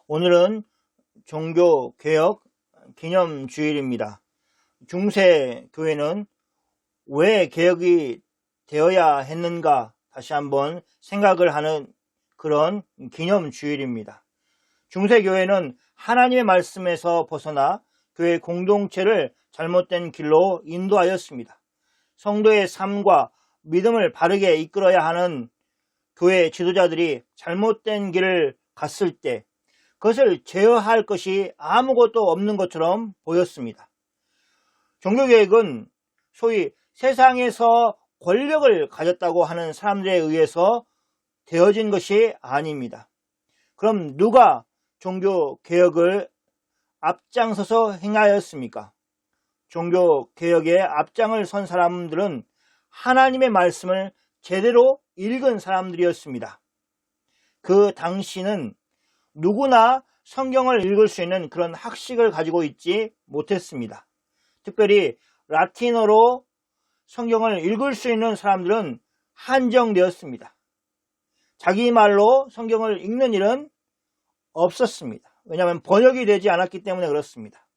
오늘은 종교개혁 기념주일입니다. 중세교회는 왜 개혁이 되어야 했는가 다시 한번 생각을 하는 그런 기념주일입니다. 중세교회는 하나님의 말씀에서 벗어나 교회 공동체를 잘못된 길로 인도하였습니다. 성도의 삶과 믿음을 바르게 이끌어야 하는 교회 지도자들이 잘못된 길을 갔을 때 그것을 제어할 것이 아무것도 없는 것처럼 보였습니다. 종교개혁은 소위 세상에서 권력을 가졌다고 하는 사람들에 의해서 되어진 것이 아닙니다. 그럼 누가 종교개혁을 앞장서서 행하였습니까? 종교개혁의 앞장을 선 사람들은 하나님의 말씀을 제대로 읽은 사람들이었습니다. 그 당시는 누구나 성경을 읽을 수 있는 그런 학식을 가지고 있지 못했습니다. 특별히 라틴어로 성경을 읽을 수 있는 사람들은 한정되었습니다. 자기 말로 성경을 읽는 일은 없었습니다. 왜냐하면 번역이 되지 않았기 때문에 그렇습니다.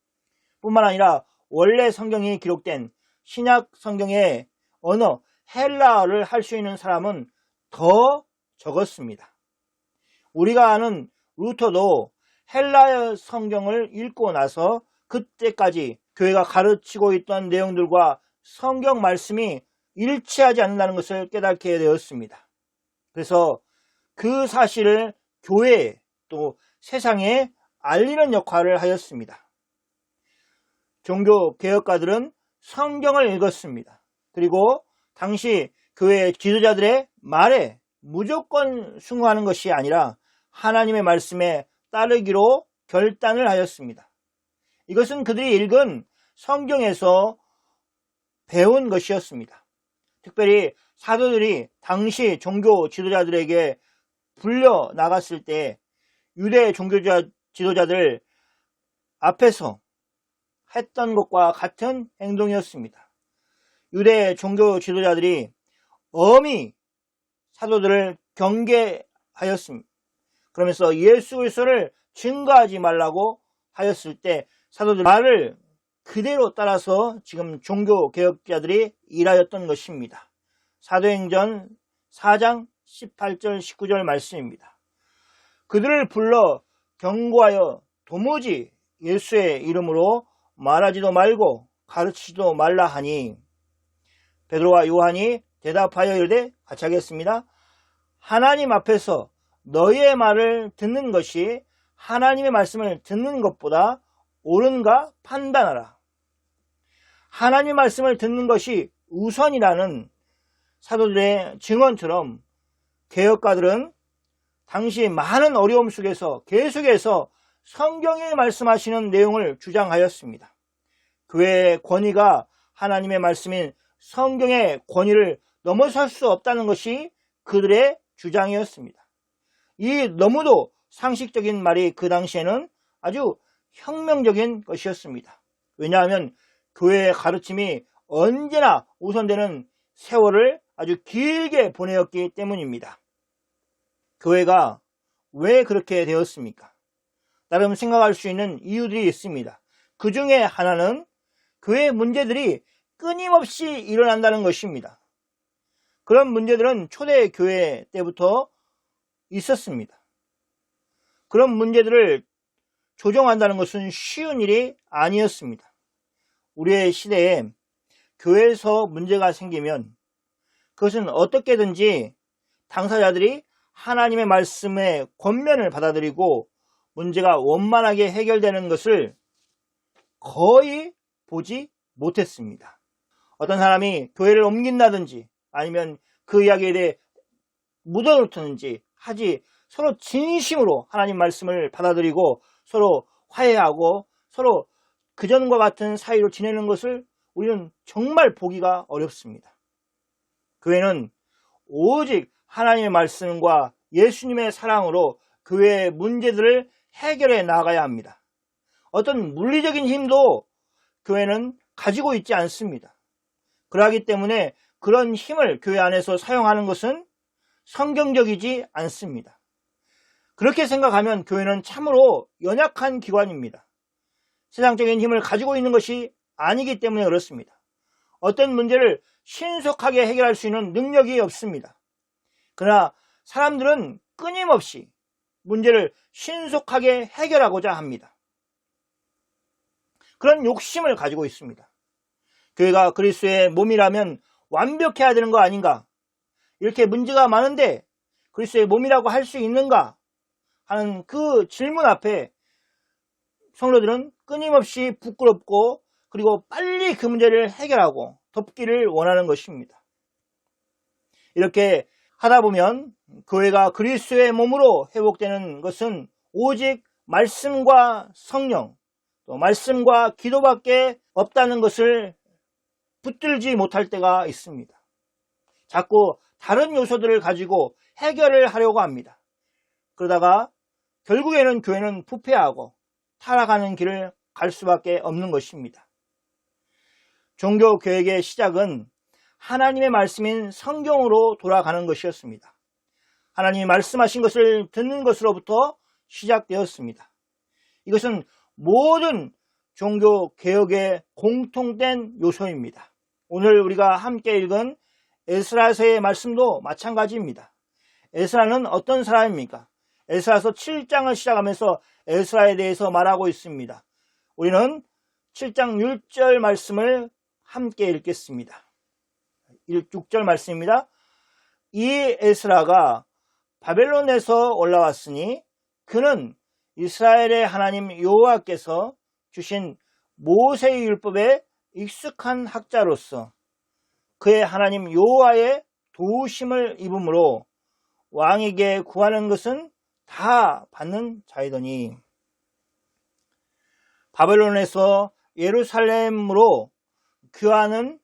뿐만 아니라 원래 성경이 기록된 신약 성경의 언어 헬라어를 할 수 있는 사람은 더 적었습니다. 우리가 아는 루터도 헬라어 성경을 읽고 나서 그때까지 교회가 가르치고 있던 내용들과 성경 말씀이 일치하지 않는다는 것을 깨닫게 되었습니다. 그래서 그 사실을 교회에 또 세상에 알리는 역할을 하였습니다. 종교개혁가들은 성경을 읽었습니다. 그리고 당시 교회 지도자들의 말에 무조건 순응하는 것이 아니라 하나님의 말씀에 따르기로 결단을 하였습니다. 이것은 그들이 읽은 성경에서 배운 것이었습니다. 특별히 사도들이 당시 종교 지도자들에게 불려 나갔을 때 유대 종교 지도자들 앞에서 했던 것과 같은 행동이었습니다. 유대 종교 지도자들이 엄히 사도들을 경계하였습니다. 그러면서 예수 그리스도를 증거하지 말라고 하였을 때 사도들 말을 그대로 따라서 지금 종교개혁자들이 일하였던 것입니다. 사도행전 4장 18절 19절 말씀입니다. 그들을 불러 경고하여 도무지 예수의 이름으로 말하지도 말고 가르치지도 말라 하니 베드로와 요한이 대답하여 이르되 같이 하겠습니다. 하나님 앞에서 너희의 말을 듣는 것이 하나님의 말씀을 듣는 것보다 옳은가 판단하라. 하나님의 말씀을 듣는 것이 우선이라는 사도들의 증언처럼 개혁가들은 당시 많은 어려움 속에서 계속해서 성경이 말씀하시는 내용을 주장하였습니다. 교회의 권위가 하나님의 말씀인 성경의 권위를 넘어설 수 없다는 것이 그들의 주장이었습니다. 이 너무도 상식적인 말이 그 당시에는 아주 혁명적인 것이었습니다. 왜냐하면 교회의 가르침이 언제나 우선되는 세월을 아주 길게 보내었기 때문입니다. 교회가 왜 그렇게 되었습니까? 나름 생각할 수 있는 이유들이 있습니다. 그 중에 하나는 교회의 문제들이 끊임없이 일어난다는 것입니다. 그런 문제들은 초대교회 때부터 있었습니다. 그런 문제들을 조정한다는 것은 쉬운 일이 아니었습니다. 우리의 시대에 교회에서 문제가 생기면 그것은 어떻게든지 당사자들이 하나님의 말씀의 권면을 받아들이고 문제가 원만하게 해결되는 것을 거의 보지 못했습니다. 어떤 사람이 교회를 옮긴다든지 아니면 그 이야기에 대해 묻어놓든지 하지 서로 진심으로 하나님 말씀을 받아들이고 서로 화해하고 서로 그전과 같은 사이로 지내는 것을 우리는 정말 보기가 어렵습니다. 교회는 오직 하나님의 말씀과 예수님의 사랑으로 교회의 문제들을 해결해 나가야 합니다. 어떤 물리적인 힘도 교회는 가지고 있지 않습니다. 그러기 때문에 그런 힘을 교회 안에서 사용하는 것은 성경적이지 않습니다. 그렇게 생각하면 교회는 참으로 연약한 기관입니다. 세상적인 힘을 가지고 있는 것이 아니기 때문에 그렇습니다. 어떤 문제를 신속하게 해결할 수 있는 능력이 없습니다. 그러나 사람들은 끊임없이 문제를 신속하게 해결하고자 합니다. 그런 욕심을 가지고 있습니다. 교회가 그리스도의 몸이라면 완벽해야 되는 거 아닌가? 이렇게 문제가 많은데 그리스도의 몸이라고 할 수 있는가? 하는 그 질문 앞에 성도들은 끊임없이 부끄럽고 그리고 빨리 그 문제를 해결하고 덮기를 원하는 것입니다. 이렇게 하다 보면 교회가 그리스도의 몸으로 회복되는 것은 오직 말씀과 성령, 또 말씀과 기도밖에 없다는 것을 붙들지 못할 때가 있습니다. 자꾸 다른 요소들을 가지고 해결을 하려고 합니다. 그러다가 결국에는 교회는 부패하고 타락하는 길을 갈 수밖에 없는 것입니다. 종교 개혁의 시작은 하나님의 말씀인 성경으로 돌아가는 것이었습니다. 하나님이 말씀하신 것을 듣는 것으로부터 시작되었습니다. 이것은 모든 종교 개혁의 공통된 요소입니다. 오늘 우리가 함께 읽은 에스라서의 말씀도 마찬가지입니다. 에스라는 어떤 사람입니까? 에스라서 7장을 시작하면서 에스라에 대해서 말하고 있습니다. 우리는 7장 6절 말씀을 함께 읽겠습니다. 6절 말씀입니다. 이 에스라가 바벨론에서 올라왔으니 그는 이스라엘의 하나님 여호와께서 주신 모세의 율법에 익숙한 학자로서 그의 하나님 여호와의 도우심을 입음으로 왕에게 구하는 것은 다 받는 자이더니 바벨론에서 예루살렘으로 귀환은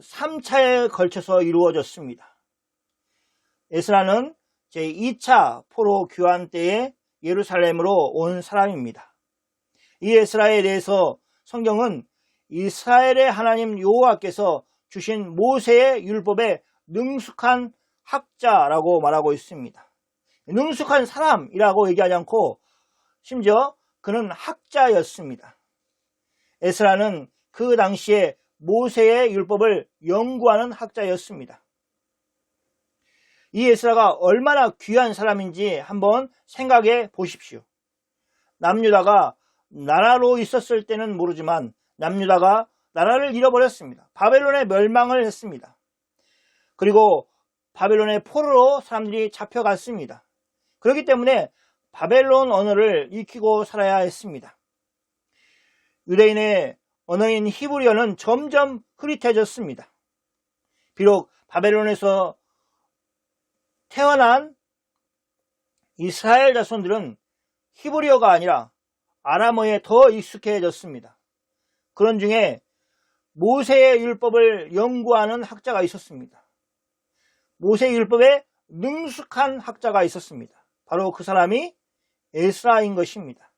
3차에 걸쳐서 이루어졌습니다. 에스라는 제2차 포로 귀환 때에 예루살렘으로 온 사람입니다. 이 에스라에 대해서 성경은 이스라엘의 하나님 여호와께서 주신 모세의 율법에 능숙한 학자라고 말하고 있습니다. 능숙한 사람이라고 얘기하지 않고 심지어 그는 학자였습니다. 에스라는 그 당시에 모세의 율법을 연구하는 학자였습니다. 이 에스라가 얼마나 귀한 사람인지 한번 생각해 보십시오. 남유다가 나라로 있었을 때는 모르지만 남유다가 나라를 잃어버렸습니다. 바벨론에 멸망을 했습니다. 그리고 바벨론의 포로로 사람들이 잡혀갔습니다. 그렇기 때문에 바벨론 언어를 익히고 살아야 했습니다. 유대인의 언어인 히브리어는 점점 흐릿해졌습니다. 비록 바벨론에서 태어난 이스라엘 자손들은 히브리어가 아니라 아람어에 더 익숙해졌습니다. 그런 중에 모세의 율법을 연구하는 학자가 있었습니다. 모세의 율법에 능숙한 학자가 있었습니다. 바로 그 사람이 에스라인 것입니다.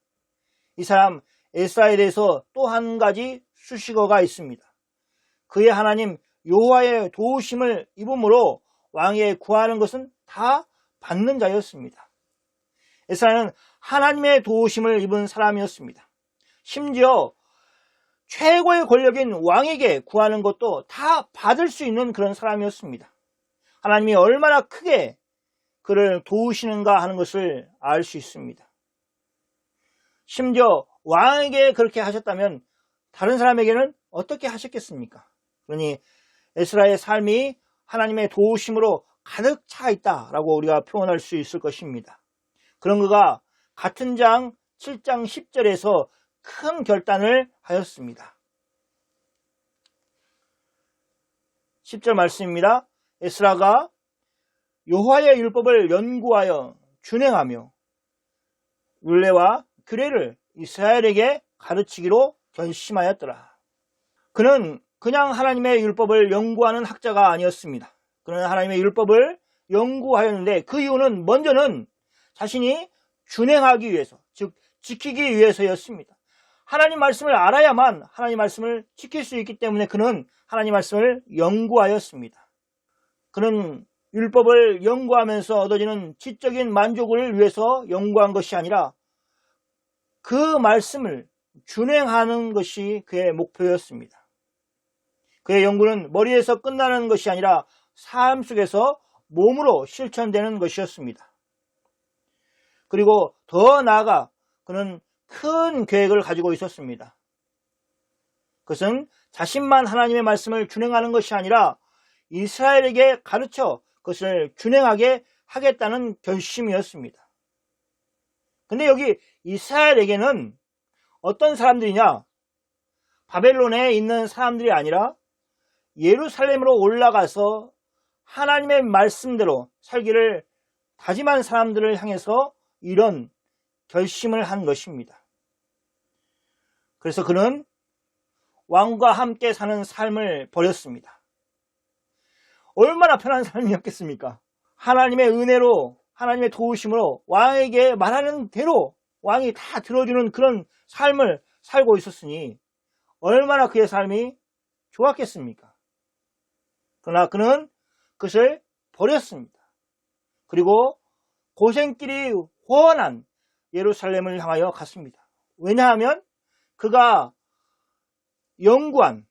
이 사람 에스라에 대해서 또 한 가지 수식어가 있습니다. 그의 하나님 여호와의 도우심을 입음으로 왕에게 구하는 것은 다 받는 자였습니다. 에스라는 하나님의 도우심을 입은 사람이었습니다. 심지어 최고의 권력인 왕에게 구하는 것도 다 받을 수 있는 그런 사람이었습니다. 하나님이 얼마나 크게 그를 도우시는가 하는 것을 알 수 있습니다. 심지어 왕에게 그렇게 하셨다면 다른 사람에게는 어떻게 하셨겠습니까? 그러니 에스라의 삶이 하나님의 도우심으로 가득 차 있다라고 우리가 표현할 수 있을 것입니다. 그런 그가 같은 장 7장 10절에서 큰 결단을 하였습니다. 10절 말씀입니다. 에스라가 여호와의 율법을 연구하여 준행하며 율례와 규례를 이스라엘에게 가르치기로 결심하였더라. 그는 그냥 하나님의 율법을 연구하는 학자가 아니었습니다. 그는 하나님의 율법을 연구하였는데 그 이유는 먼저는 자신이 준행하기 위해서, 즉 지키기 위해서였습니다. 하나님 말씀을 알아야만 하나님 말씀을 지킬 수 있기 때문에 그는 하나님 말씀을 연구하였습니다. 그는 율법을 연구하면서 얻어지는 지적인 만족을 위해서 연구한 것이 아니라 그 말씀을 준행하는 것이 그의 목표였습니다. 그의 연구는 머리에서 끝나는 것이 아니라 삶 속에서 몸으로 실천되는 것이었습니다. 그리고 더 나아가 그는 큰 계획을 가지고 있었습니다. 그것은 자신만 하나님의 말씀을 준행하는 것이 아니라 이스라엘에게 가르쳐 그것을 준행하게 하겠다는 결심이었습니다. 근데 여기 이스라엘에게는 어떤 사람들이냐? 바벨론에 있는 사람들이 아니라 예루살렘으로 올라가서 하나님의 말씀대로 살기를 다짐한 사람들을 향해서 이런 결심을 한 것입니다. 그래서 그는 왕과 함께 사는 삶을 버렸습니다. 얼마나 편한 삶이었겠습니까? 하나님의 은혜로, 하나님의 도우심으로 왕에게 말하는 대로 왕이 다 들어주는 그런 삶을 살고 있었으니 얼마나 그의 삶이 좋았겠습니까? 그러나 그는 그것을 버렸습니다. 그리고 고생길이 훤한 예루살렘을 향하여 갔습니다. 왜냐하면 그가 연구한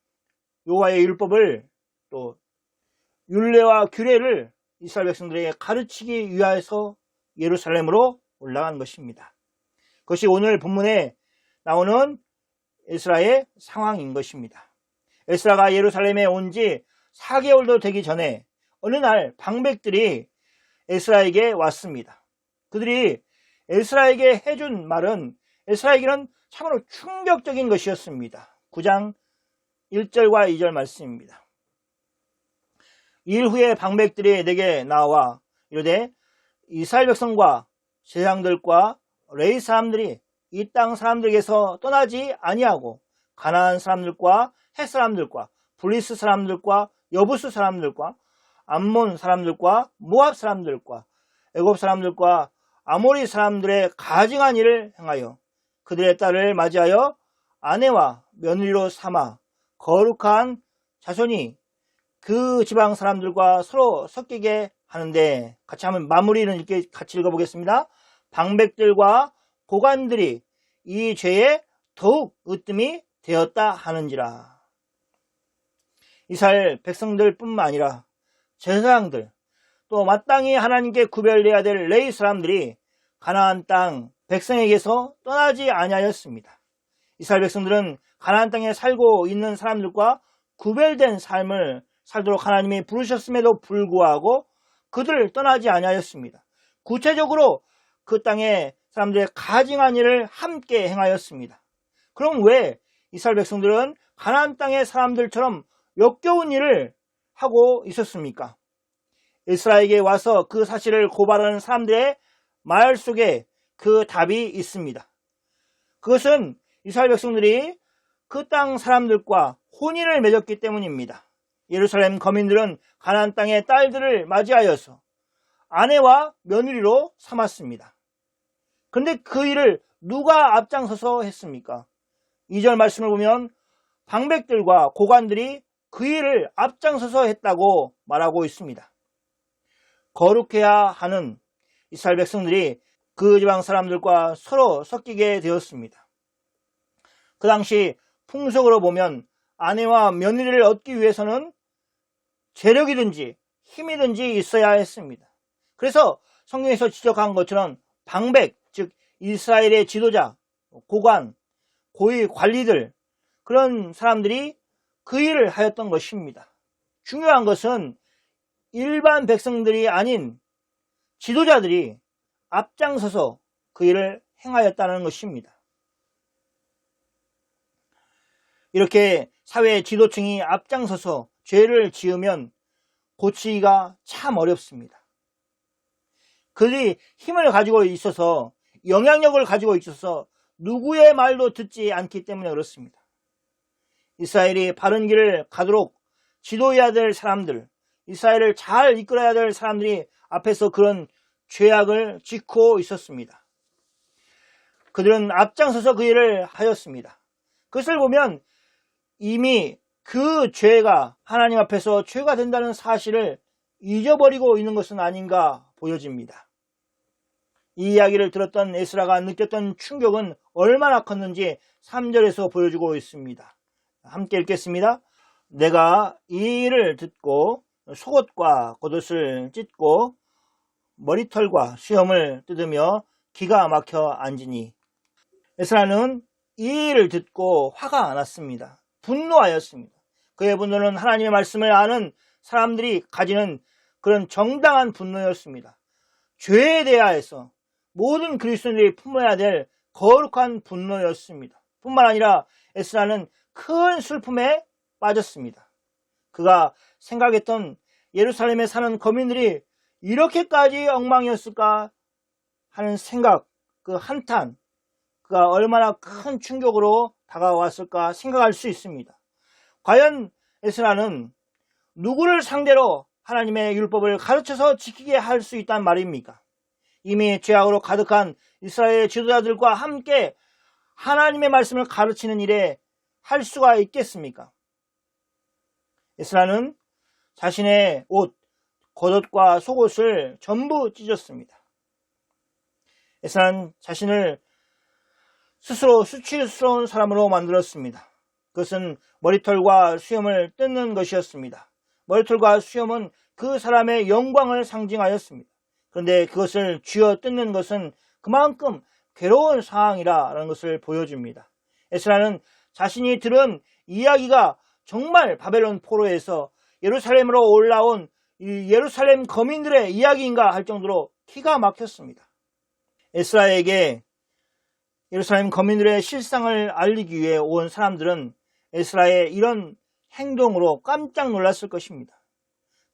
여호와의 율법을 또 율례와 규례를 이스라엘 백성들에게 가르치기 위하여서 예루살렘으로 올라간 것입니다. 그것이 오늘 본문에 나오는 에스라의 상황인 것입니다. 에스라가 예루살렘에 온 지 4개월도 되기 전에 어느 날 방백들이 에스라에게 왔습니다. 그들이 에스라에게 해준 말은 에스라에게는 참으로 충격적인 것이었습니다. 9장 1절과 2절 말씀입니다. 일 후에 방백들이 내게 나와 이르되 이스라엘 백성과 제장들과 레위 사람들이 이 땅 사람들에게서 떠나지 아니하고 가나안 사람들과 헷 사람들과 블리스 사람들과 여부스 사람들과 암몬 사람들과 모압 사람들과 애굽 사람들과 아모리 사람들의 가증한 일을 행하여 그들의 딸을 맞이하여 아내와 며느리로 삼아 거룩한 자손이 그 지방 사람들과 서로 섞이게 하는데, 같이 한번 마무리는 이렇게 같이 읽어보겠습니다. 방백들과 고관들이 이 죄에 더욱 으뜸이 되었다 하는지라. 이스라엘 백성들 뿐만 아니라 제사장들, 또 마땅히 하나님께 구별되어야 될 레위 사람들이 가나안 땅 백성에게서 떠나지 아니하였습니다. 이스라엘 백성들은 가나안 땅에 살고 있는 사람들과 구별된 삶을 살도록 하나님이 부르셨음에도 불구하고 그들을 떠나지 아니하였습니다. 구체적으로 그 땅의 사람들의 가증한 일을 함께 행하였습니다. 그럼 왜 이스라엘 백성들은 가나안 땅의 사람들처럼 역겨운 일을 하고 있었습니까? 에스라에게 와서 그 사실을 고발하는 사람들의 말 속에 그 답이 있습니다. 그것은 이스라엘 백성들이 그 땅 사람들과 혼인을 맺었기 때문입니다. 예루살렘 거민들은 가나안 땅의 딸들을 맞이하여서 아내와 며느리로 삼았습니다. 그런데 그 일을 누가 앞장서서 했습니까? 2절 말씀을 보면 방백들과 고관들이 그 일을 앞장서서 했다고 말하고 있습니다. 거룩해야 하는 이스라엘 백성들이 그 지방 사람들과 서로 섞이게 되었습니다. 그 당시 풍속으로 보면 아내와 며느리를 얻기 위해서는 재력이든지 힘이든지 있어야 했습니다. 그래서 성경에서 지적한 것처럼 방백, 즉 이스라엘의 지도자, 고관, 고위 관리들, 그런 사람들이 그 일을 하였던 것입니다. 중요한 것은 일반 백성들이 아닌 지도자들이 앞장서서 그 일을 행하였다는 것입니다. 이렇게 사회 지도층이 앞장서서 죄를 지으면 고치기가 참 어렵습니다. 그들이 힘을 가지고 있어서, 영향력을 가지고 있어서 누구의 말도 듣지 않기 때문에 그렇습니다. 이스라엘이 바른 길을 가도록 지도해야 될 사람들, 이스라엘을 잘 이끌어야 될 사람들이 앞에서 그런 죄악을 짓고 있었습니다. 그들은 앞장서서 그 일을 하였습니다. 그것을 보면 이미 그 죄가 하나님 앞에서 죄가 된다는 사실을 잊어버리고 있는 것은 아닌가 보여집니다. 이 이야기를 들었던 에스라가 느꼈던 충격은 얼마나 컸는지 3절에서 보여주고 있습니다. 함께 읽겠습니다. 내가 이 일을 듣고 속옷과 겉옷을 찢고 머리털과 수염을 뜯으며 기가 막혀 앉으니, 에스라는 이 일을 듣고 화가 났습니다. 분노하였습니다. 그의 분노는 하나님의 말씀을 아는 사람들이 가지는 그런 정당한 분노였습니다. 죄에 대하여서 모든 그리스도인들이 품어야 될 거룩한 분노였습니다. 뿐만 아니라 에스라는 큰 슬픔에 빠졌습니다. 그가 생각했던 예루살렘에 사는 거민들이 이렇게까지 엉망이었을까 하는 생각, 그 한탄, 그가 얼마나 큰 충격으로 다가왔을까 생각할 수 있습니다. 과연 에스라는 누구를 상대로 하나님의 율법을 가르쳐서 지키게 할 수 있단 말입니까? 이미 죄악으로 가득한 이스라엘 지도자들과 함께 하나님의 말씀을 가르치는 일에 할 수가 있겠습니까? 에스라는 자신의 옷, 겉옷과 속옷을 전부 찢었습니다. 에스라는 자신을 스스로 수치스러운 사람으로 만들었습니다. 그것은 머리털과 수염을 뜯는 것이었습니다. 머리털과 수염은 그 사람의 영광을 상징하였습니다. 그런데 그것을 쥐어 뜯는 것은 그만큼 괴로운 상황이라는 것을 보여줍니다. 에스라는 자신이 들은 이야기가 정말 바벨론 포로에서 예루살렘으로 올라온 이 예루살렘 거민들의 이야기인가 할 정도로 기가 막혔습니다. 에스라에게 예루살렘 거민들의 실상을 알리기 위해 온 사람들은 에스라의 이런 행동으로 깜짝 놀랐을 것입니다.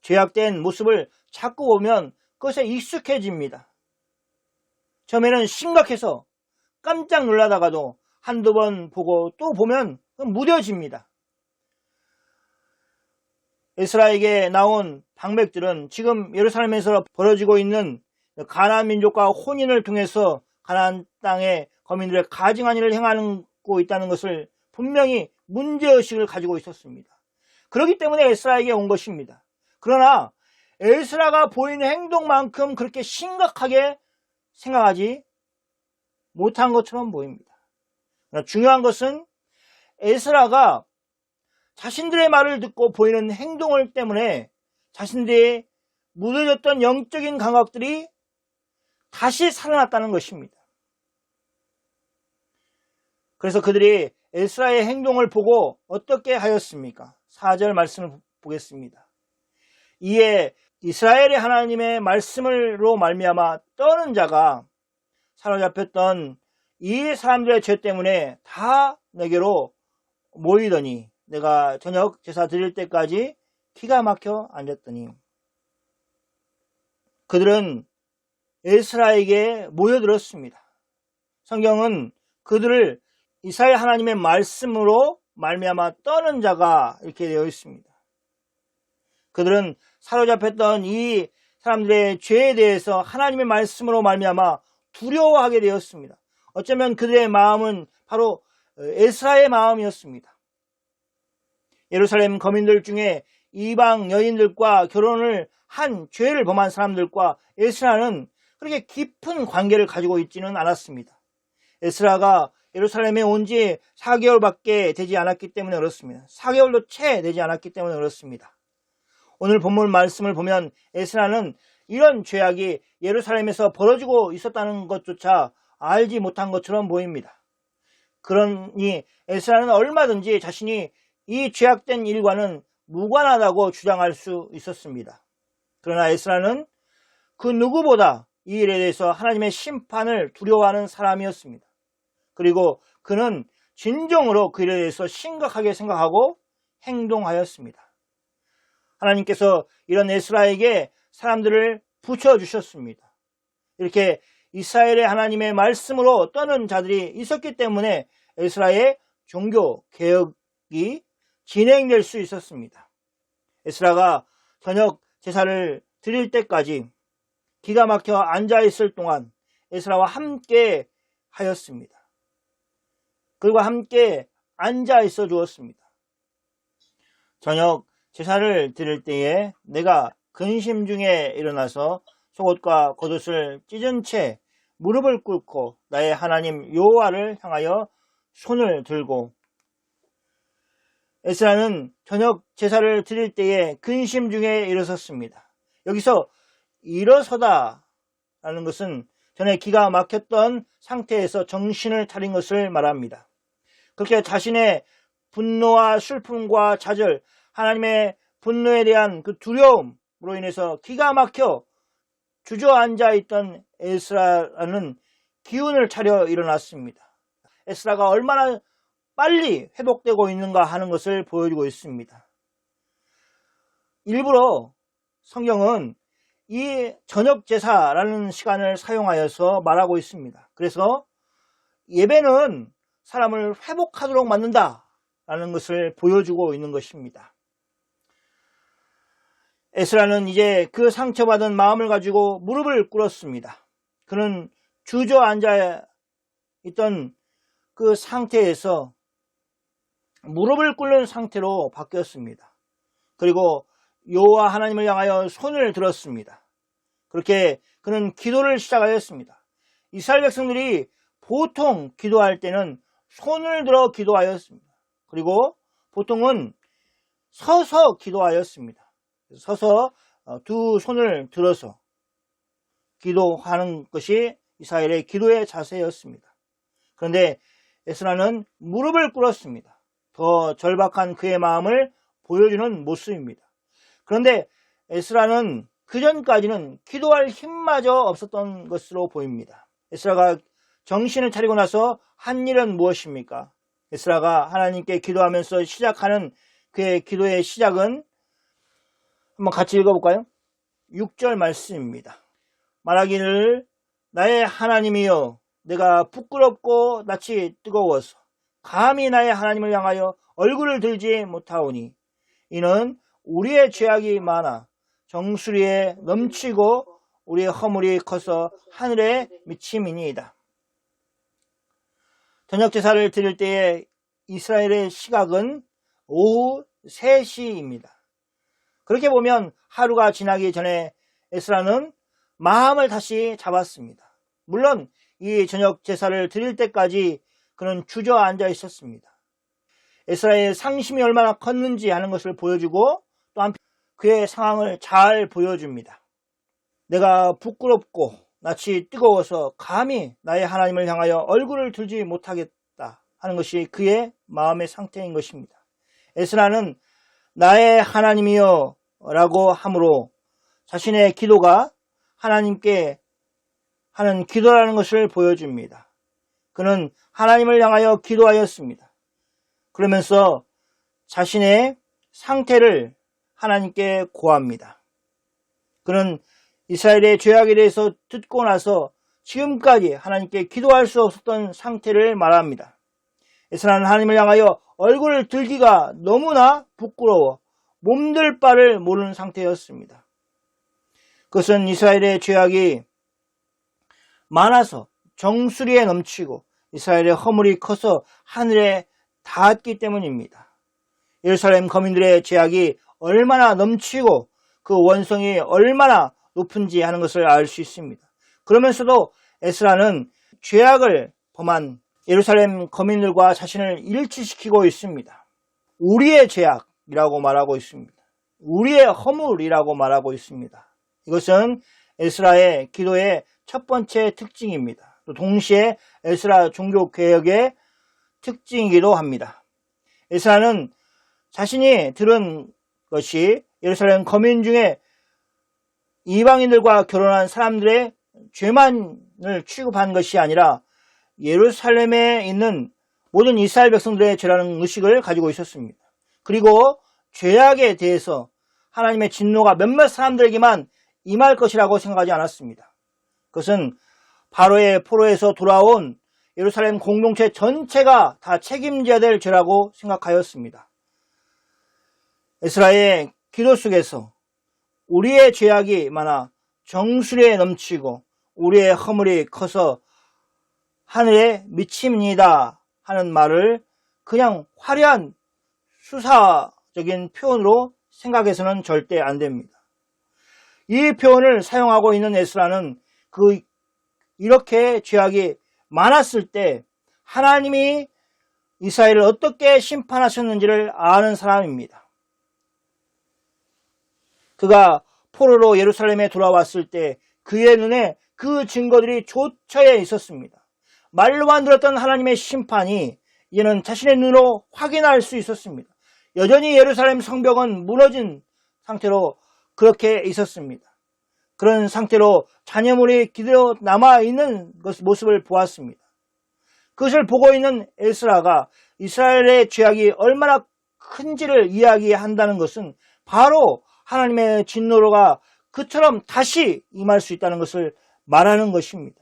죄악된 모습을 자꾸 보면 그것에 익숙해집니다. 처음에는 심각해서 깜짝 놀라다가도 한두 번 보고 또 보면 무뎌집니다. 에스라에게 나온 방백들은 지금 예루살렘에서 벌어지고 있는 가나안 민족과 혼인을 통해서 가나안 땅의 거민들의 가증한 일을 행하고 있다는 것을 분명히 문제의식을 가지고 있었습니다. 그렇기 때문에 에스라에게 온 것입니다. 그러나 에스라가 보이는 행동만큼 그렇게 심각하게 생각하지 못한 것처럼 보입니다. 그러나 중요한 것은 에스라가 자신들의 말을 듣고 보이는 행동을 때문에 자신들의 무뎌졌던 영적인 감각들이 다시 살아났다는 것입니다. 그래서 그들이 에스라의 행동을 보고 어떻게 하였습니까? 4절 말씀을 보겠습니다. 이에 이스라엘의 하나님의 말씀으로 말미암아 떠는 자가 사로잡혔던 이 사람들의 죄 때문에 다 내게로 모이더니 내가 저녁 제사 드릴 때까지 기가 막혀 앉았더니, 그들은 에스라에게 모여들었습니다. 성경은 그들을 이스라엘 하나님의 말씀으로 말미암아 떠는 자가 이렇게 되어 있습니다. 그들은 사로잡혔던 이 사람들의 죄에 대해서 하나님의 말씀으로 말미암아 두려워하게 되었습니다. 어쩌면 그들의 마음은 바로 에스라의 마음이었습니다. 예루살렘 거민들 중에 이방 여인들과 결혼을 한 죄를 범한 사람들과 에스라는 그렇게 깊은 관계를 가지고 있지는 않았습니다. 에스라가 예루살렘에 온 지 4개월밖에 되지 않았기 때문에 그렇습니다. 4개월도 채 되지 않았기 때문에 그렇습니다. 오늘 본문 말씀을 보면 에스라는 이런 죄악이 예루살렘에서 벌어지고 있었다는 것조차 알지 못한 것처럼 보입니다. 그러니 에스라는 얼마든지 자신이 이 죄악된 일과는 무관하다고 주장할 수 있었습니다. 그러나 에스라는 그 누구보다 이 일에 대해서 하나님의 심판을 두려워하는 사람이었습니다. 그리고 그는 진정으로 그 일에 대해서 심각하게 생각하고 행동하였습니다. 하나님께서 이런 에스라에게 사람들을 붙여주셨습니다. 이렇게 이스라엘의 하나님의 말씀으로 떠는 자들이 있었기 때문에 에스라의 종교 개혁이 진행될 수 있었습니다. 에스라가 저녁 제사를 드릴 때까지 기가 막혀 앉아있을 동안 에스라와 함께 하였습니다. 그리고 함께 앉아있어 주었습니다. 저녁 제사를 드릴 때에 내가 근심 중에 일어나서 속옷과 겉옷을 찢은 채 무릎을 꿇고 나의 하나님 여호와를 향하여 손을 들고, 에스라는 저녁 제사를 드릴 때에 근심 중에 일어섰습니다. 여기서 일어서다 라는 것은 전에 기가 막혔던 상태에서 정신을 차린 것을 말합니다. 그렇게 자신의 분노와 슬픔과 좌절, 하나님의 분노에 대한 그 두려움으로 인해서 기가 막혀 주저앉아 있던 에스라는 기운을 차려 일어났습니다. 에스라가 얼마나 빨리 회복되고 있는가 하는 것을 보여주고 있습니다. 일부러 성경은 이 저녁 제사라는 시간을 사용하여서 말하고 있습니다. 그래서 예배는 사람을 회복하도록 만든다라는 것을 보여주고 있는 것입니다. 에스라는 이제 그 상처받은 마음을 가지고 무릎을 꿇었습니다. 그는 주저앉아 있던 그 상태에서 무릎을 꿇는 상태로 바뀌었습니다. 그리고 여호와 하나님을 향하여 손을 들었습니다. 그렇게 그는 기도를 시작하였습니다. 이스라엘 백성들이 보통 기도할 때는 손을 들어 기도하였습니다. 그리고 보통은 서서 기도하였습니다. 서서 두 손을 들어서 기도하는 것이 이스라엘의 기도의 자세였습니다. 그런데 에스라는 무릎을 꿇었습니다. 더 절박한 그의 마음을 보여주는 모습입니다. 그런데 에스라는 그전까지는 기도할 힘마저 없었던 것으로 보입니다. 에스라가 정신을 차리고 나서 한 일은 무엇입니까? 에스라가 하나님께 기도하면서 시작하는 그의 기도의 시작은 한번 같이 읽어볼까요? 6절 말씀입니다. 말하기를 나의 하나님이여 내가 부끄럽고 낯이 뜨거워서 감히 나의 하나님을 향하여 얼굴을 들지 못하오니 이는 우리의 죄악이 많아 정수리에 넘치고 우리의 허물이 커서 하늘에 미침이니이다. 저녁 제사를 드릴 때에 이스라엘의 시각은 오후 3시입니다. 그렇게 보면 하루가 지나기 전에 에스라는 마음을 다시 잡았습니다. 물론 이 저녁 제사를 드릴 때까지 그는 주저앉아 있었습니다. 에스라의 상심이 얼마나 컸는지 하는 것을 보여주고 또한 그의 상황을 잘 보여줍니다. 내가 부끄럽고 낯이 뜨거워서 감히 나의 하나님을 향하여 얼굴을 들지 못하겠다 하는 것이 그의 마음의 상태인 것입니다. 에스라는 나의 하나님이여 라고 함으로 자신의 기도가 하나님께 하는 기도라는 것을 보여줍니다. 그는 하나님을 향하여 기도하였습니다. 그러면서 자신의 상태를 하나님께 고합니다. 그는 이스라엘의 죄악에 대해서 듣고 나서 지금까지 하나님께 기도할 수 없었던 상태를 말합니다. 에스라는 하나님을 향하여 얼굴을 들기가 너무나 부끄러워 몸들 바를 모르는 상태였습니다. 그것은 이스라엘의 죄악이 많아서 정수리에 넘치고 이스라엘의 허물이 커서 하늘에 닿았기 때문입니다. 예루살렘 거민들의 죄악이 얼마나 넘치고 그 원성이 얼마나 높은지 하는 것을 알 수 있습니다. 그러면서도 에스라는 죄악을 범한 예루살렘 거민들과 자신을 일치시키고 있습니다. 우리의 죄악이라고 말하고 있습니다. 우리의 허물이라고 말하고 있습니다. 이것은 에스라의 기도의 첫 번째 특징입니다. 또 동시에 에스라 종교개혁의 특징이기도 합니다. 에스라는 자신이 들은 것이 예루살렘 거민 중에 이방인들과 결혼한 사람들의 죄만을 취급한 것이 아니라 예루살렘에 있는 모든 이스라엘 백성들의 죄라는 의식을 가지고 있었습니다. 그리고 죄악에 대해서 하나님의 진노가 몇몇 사람들에게만 임할 것이라고 생각하지 않았습니다. 그것은 바로의 포로에서 돌아온 예루살렘 공동체 전체가 다 책임져야 될 죄라고 생각하였습니다. 에스라의 기도 속에서 우리의 죄악이 많아 정수리에 넘치고 우리의 허물이 커서 하늘에 미칩니다 하는 말을 그냥 화려한 수사적인 표현으로 생각해서는 절대 안 됩니다. 이 표현을 사용하고 있는 에스라는 이렇게 죄악이 많았을 때 하나님이 이스라엘을 어떻게 심판하셨는지를 아는 사람입니다. 그가 포로로 예루살렘에 돌아왔을 때 그의 눈에 그 증거들이 조처에 있었습니다. 말로만 들었던 하나님의 심판이 이제는 자신의 눈으로 확인할 수 있었습니다. 여전히 예루살렘 성벽은 무너진 상태로 그렇게 있었습니다. 그런 상태로 잔여물이 그대로 남아있는 모습을 보았습니다. 그것을 보고 있는 에스라가 이스라엘의 죄악이 얼마나 큰지를 이야기한다는 것은 바로 하나님의 진노가 그처럼 다시 임할 수 있다는 것을 말하는 것입니다.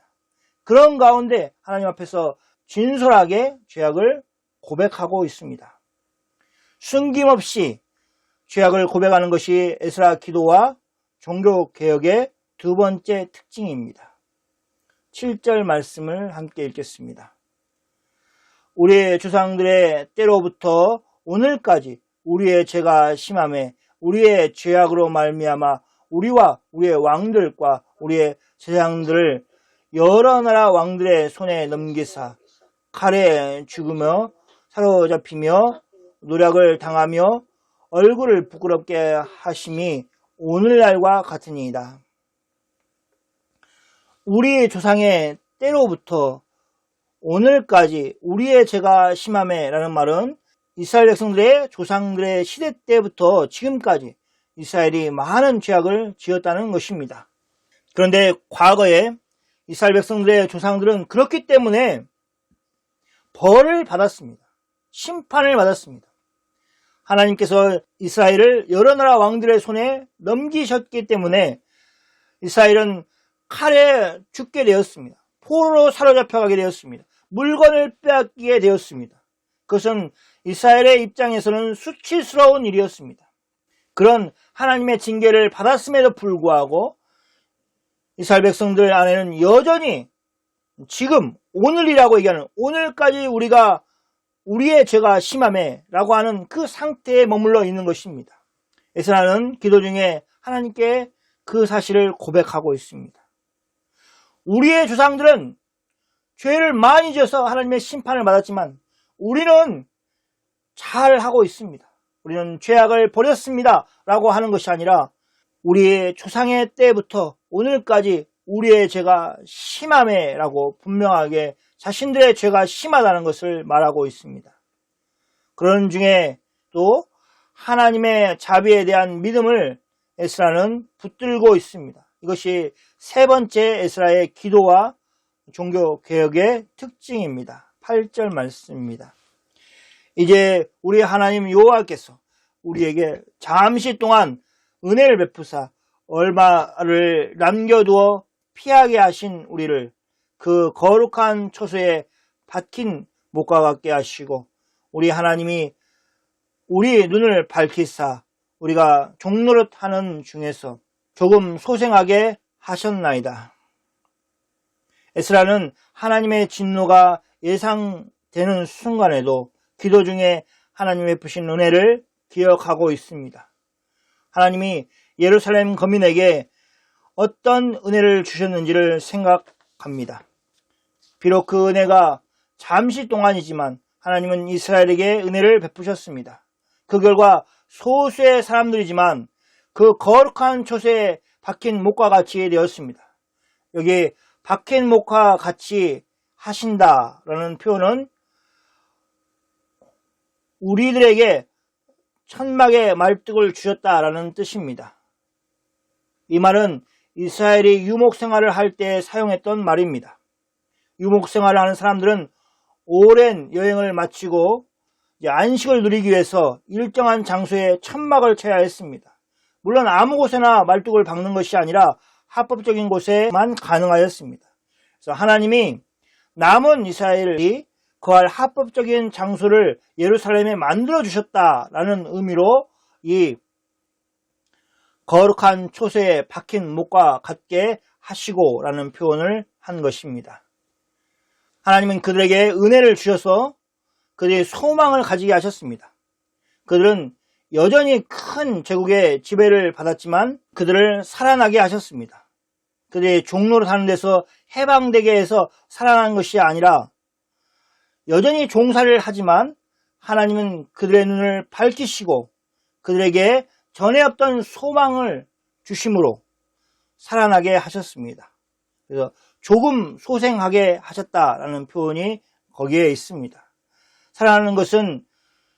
그런 가운데 하나님 앞에서 진솔하게 죄악을 고백하고 있습니다. 숨김없이 죄악을 고백하는 것이 에스라 기도와 종교개혁의 두 번째 특징입니다. 7절 말씀을 함께 읽겠습니다. 우리의 조상들의 때로부터 오늘까지 우리의 죄가 심함에 우리의 죄악으로 말미암아 우리와 우리의 왕들과 우리의 제장들을 여러 나라 왕들의 손에 넘기사 칼에 죽으며 사로잡히며 노략을 당하며 얼굴을 부끄럽게 하심이 오늘날과 같으니이다. 우리 조상의 때로부터 오늘까지 우리의 죄가 심함에 라는 말은 이스라엘 백성들의 조상들의 시대 때부터 지금까지 이스라엘이 많은 죄악을 지었다는 것입니다. 그런데 과거에 이스라엘 백성들의 조상들은 그렇기 때문에 벌을 받았습니다. 심판을 받았습니다. 하나님께서 이스라엘을 여러 나라 왕들의 손에 넘기셨기 때문에 이스라엘은 칼에 죽게 되었습니다. 포로로 사로잡혀가게 되었습니다. 물건을 빼앗기게 되었습니다. 그것은 이스라엘의 입장에서는 수치스러운 일이었습니다. 그런 하나님의 징계를 받았음에도 불구하고 이스라엘 백성들 안에는 여전히 지금 오늘이라고 얘기하는 오늘까지 우리의 죄가 심함에 라고 하는 그 상태에 머물러 있는 것입니다. 에스라는 기도 중에 하나님께 그 사실을 고백하고 있습니다. 우리의 조상들은 죄를 많이 지어서 하나님의 심판을 받았지만 우리는 잘하고 있습니다. 우리는 죄악을 버렸습니다 라고 하는 것이 아니라 우리의 조상의 때부터 오늘까지 우리의 죄가 심함에 라고 분명하게 자신들의 죄가 심하다는 것을 말하고 있습니다. 그런 중에 또 하나님의 자비에 대한 믿음을 에스라는 붙들고 있습니다. 이것이 세 번째 에스라의 기도와 종교개혁의 특징입니다. 8절 말씀입니다. 이제 우리 하나님 여호와께서 우리에게 잠시 동안 은혜를 베푸사 얼마를 남겨두어 피하게 하신 우리를 그 거룩한 초소에 박힌 못과 같게 하시고 우리 하나님이 우리 눈을 밝히사 우리가 종노릇하는 중에서 조금 소생하게 하셨나이다. 에스라는 하나님의 진노가 예상되는 순간에도 기도 중에 하나님 베푸신 은혜를 기억하고 있습니다. 하나님이 예루살렘 거민에게 어떤 은혜를 주셨는지를 생각합니다. 비록 그 은혜가 잠시 동안이지만 하나님은 이스라엘에게 은혜를 베푸셨습니다. 그 결과 소수의 사람들이지만 그 거룩한 초소에 박힌 못과 같이 되었습니다. 여기 박힌 못과 같이 하신다라는 표현은 우리들에게 천막의 말뚝을 주셨다라는 뜻입니다. 이 말은 이스라엘이 유목생활을 할 때 사용했던 말입니다. 유목생활을 하는 사람들은 오랜 여행을 마치고 안식을 누리기 위해서 일정한 장소에 천막을 쳐야 했습니다. 물론 아무 곳에나 말뚝을 박는 것이 아니라 합법적인 곳에만 가능하였습니다. 그래서 하나님이 남은 이스라엘이 거할 합법적인 장소를 예루살렘에 만들어 주셨다라는 의미로 이 거룩한 초소에 박힌 못과 같게 하시고 라는 표현을 한 것입니다. 하나님은 그들에게 은혜를 주셔서 그들의 소망을 가지게 하셨습니다. 그들은 여전히 큰 제국의 지배를 받았지만 그들을 살아나게 하셨습니다. 그들의 종로로 사는 데서 해방되게 해서 살아난 것이 아니라 여전히 종살이를 하지만 하나님은 그들의 눈을 밝히시고 그들에게 전에 없던 소망을 주심으로 살아나게 하셨습니다. 그래서 조금 소생하게 하셨다라는 표현이 거기에 있습니다. 살아나는 것은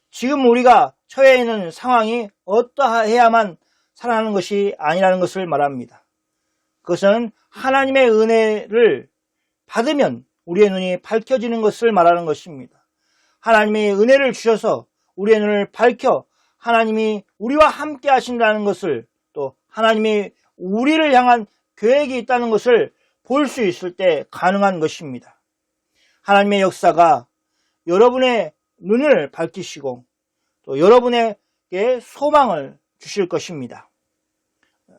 지금 우리가 처해 있는 상황이 어떠해야만 살아나는 것이 아니라는 것을 말합니다. 그것은 하나님의 은혜를 받으면 우리의 눈이 밝혀지는 것을 말하는 것입니다. 하나님이 은혜를 주셔서 우리의 눈을 밝혀 하나님이 우리와 함께 하신다는 것을, 또 하나님이 우리를 향한 계획이 있다는 것을 볼 수 있을 때 가능한 것입니다. 하나님의 역사가 여러분의 눈을 밝히시고 또 여러분에게 소망을 주실 것입니다.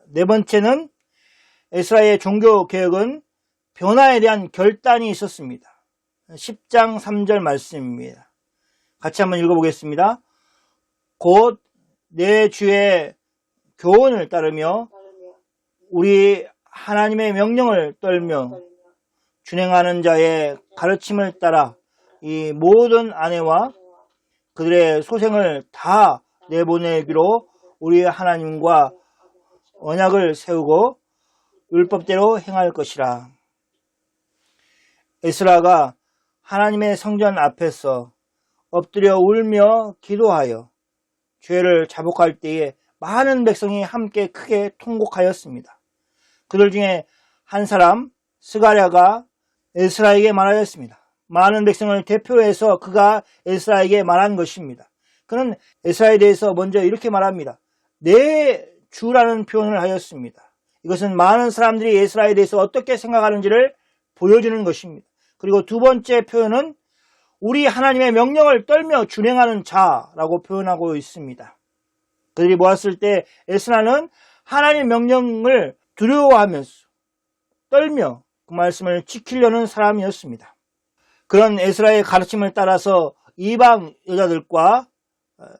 네 번째는 에스라의 종교개혁은 변화에 대한 결단이 있었습니다. 10장 3절 말씀입니다. 같이 한번 읽어보겠습니다. 곧 내 주의 교훈을 따르며 우리 하나님의 명령을 떨며 준행하는 자의 가르침을 따라 이 모든 아내와 그들의 소생을 다 내보내기로 우리 하나님과 언약을 세우고 율법대로 행할 것이라. 에스라가 하나님의 성전 앞에서 엎드려 울며 기도하여 죄를 자복할 때에 많은 백성이 함께 크게 통곡하였습니다. 그들 중에 한 사람 스가랴가 에스라에게 말하였습니다. 많은 백성을 대표해서 그가 에스라에게 말한 것입니다. 그는 에스라에 대해서 먼저 이렇게 말합니다. 내 주라는 표현을 하였습니다. 이것은 많은 사람들이 에스라에 대해서 어떻게 생각하는지를 보여주는 것입니다. 그리고 두 번째 표현은 우리 하나님의 명령을 떨며 준행하는 자라고 표현하고 있습니다. 그들이 모았을 때 에스라는 하나님의 명령을 두려워하면서 떨며 그 말씀을 지키려는 사람이었습니다. 그런 에스라의 가르침을 따라서 이방 여자들과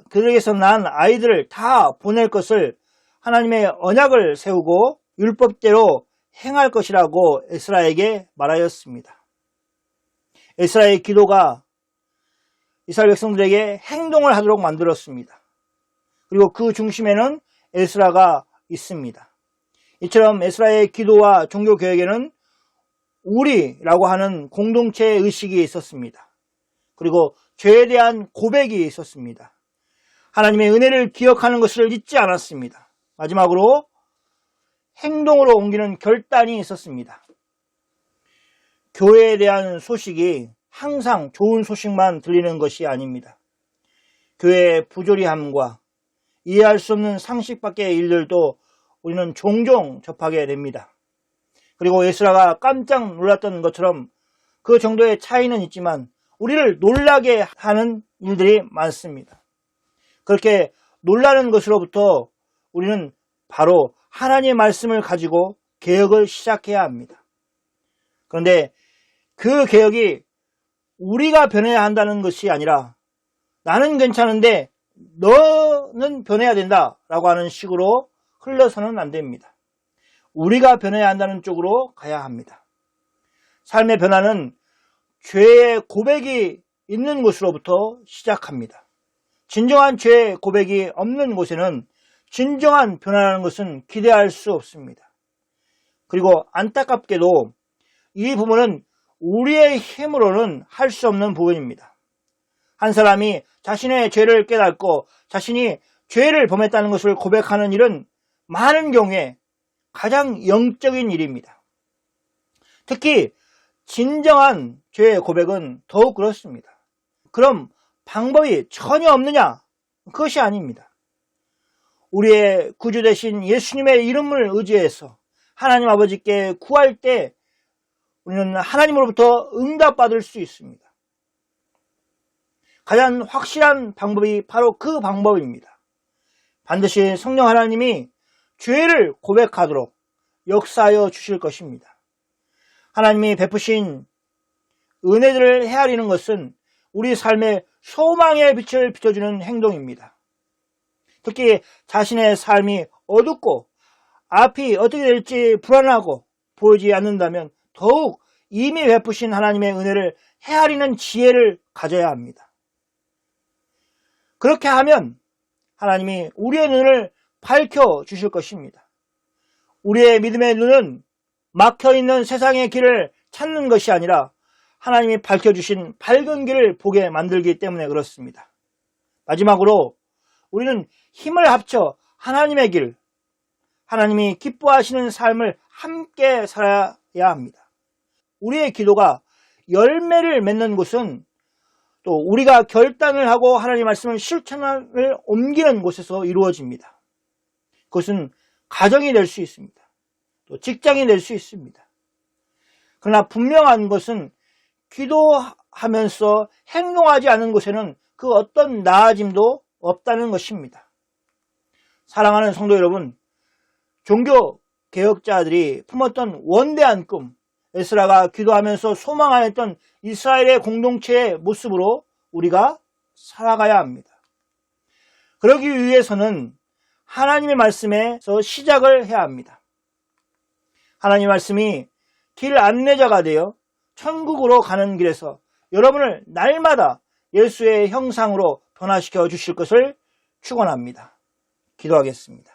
그들에게서 난 아이들을 다 보낼 것을 하나님의 언약을 세우고 율법대로 행할 것이라고 에스라에게 말하였습니다. 에스라의 기도가 이스라엘 백성들에게 행동을 하도록 만들었습니다. 그리고 그 중심에는 에스라가 있습니다. 이처럼 에스라의 기도와 종교개혁에는 우리라고 하는 공동체의 의식이 있었습니다. 그리고 죄에 대한 고백이 있었습니다. 하나님의 은혜를 기억하는 것을 잊지 않았습니다. 마지막으로 행동으로 옮기는 결단이 있었습니다. 교회에 대한 소식이 항상 좋은 소식만 들리는 것이 아닙니다. 교회의 부조리함과 이해할 수 없는 상식 밖의 일들도 우리는 종종 접하게 됩니다. 그리고 에스라가 깜짝 놀랐던 것처럼 그 정도의 차이는 있지만 우리를 놀라게 하는 일들이 많습니다. 그렇게 놀라는 것으로부터 우리는 바로 하나님의 말씀을 가지고 개혁을 시작해야 합니다. 그런데 그 개혁이 우리가 변해야 한다는 것이 아니라 나는 괜찮은데 너는 변해야 된다라고 하는 식으로 흘러서는 안 됩니다. 우리가 변해야 한다는 쪽으로 가야 합니다. 삶의 변화는 죄의 고백이 있는 곳으로부터 시작합니다. 진정한 죄의 고백이 없는 곳에는 진정한 변화라는 것은 기대할 수 없습니다. 그리고 안타깝게도 이 부분은 우리의 힘으로는 할 수 없는 부분입니다. 한 사람이 자신의 죄를 깨닫고 자신이 죄를 범했다는 것을 고백하는 일은 많은 경우에 가장 영적인 일입니다. 특히 진정한 죄의 고백은 더욱 그렇습니다. 그럼 방법이 전혀 없느냐? 그것이 아닙니다. 우리의 구주 되신 예수님의 이름을 의지해서 하나님 아버지께 구할 때 우리는 하나님으로부터 응답받을 수 있습니다. 가장 확실한 방법이 바로 그 방법입니다. 반드시 성령 하나님이 죄를 고백하도록 역사하여 주실 것입니다. 하나님이 베푸신 은혜들을 헤아리는 것은 우리 삶의 소망의 빛을 비춰주는 행동입니다. 특히 자신의 삶이 어둡고 앞이 어떻게 될지 불안하고 보이지 않는다면 더욱 이미 베푸신 하나님의 은혜를 헤아리는 지혜를 가져야 합니다. 그렇게 하면 하나님이 우리의 눈을 밝혀주실 것입니다. 우리의 믿음의 눈은 막혀있는 세상의 길을 찾는 것이 아니라 하나님이 밝혀주신 밝은 길을 보게 만들기 때문에 그렇습니다. 마지막으로 우리는 힘을 합쳐 하나님의 길, 하나님이 기뻐하시는 삶을 함께 살아야 합니다. 우리의 기도가 열매를 맺는 곳은 또 우리가 결단을 하고 하나님의 말씀을 실천을 옮기는 곳에서 이루어집니다. 그것은 가정이 될 수 있습니다. 또 직장이 될 수 있습니다. 그러나 분명한 것은 기도하면서 행동하지 않은 곳에는 그 어떤 나아짐도 없다는 것입니다. 사랑하는 성도 여러분, 종교 개혁자들이 품었던 원대한 꿈, 에스라가 기도하면서 소망하였던 이스라엘의 공동체의 모습으로 우리가 살아가야 합니다. 그러기 위해서는 하나님의 말씀에서 시작을 해야 합니다. 하나님의 말씀이 길 안내자가 되어 천국으로 가는 길에서 여러분을 날마다 예수의 형상으로 변화시켜 주실 것을 축원합니다. 기도하겠습니다.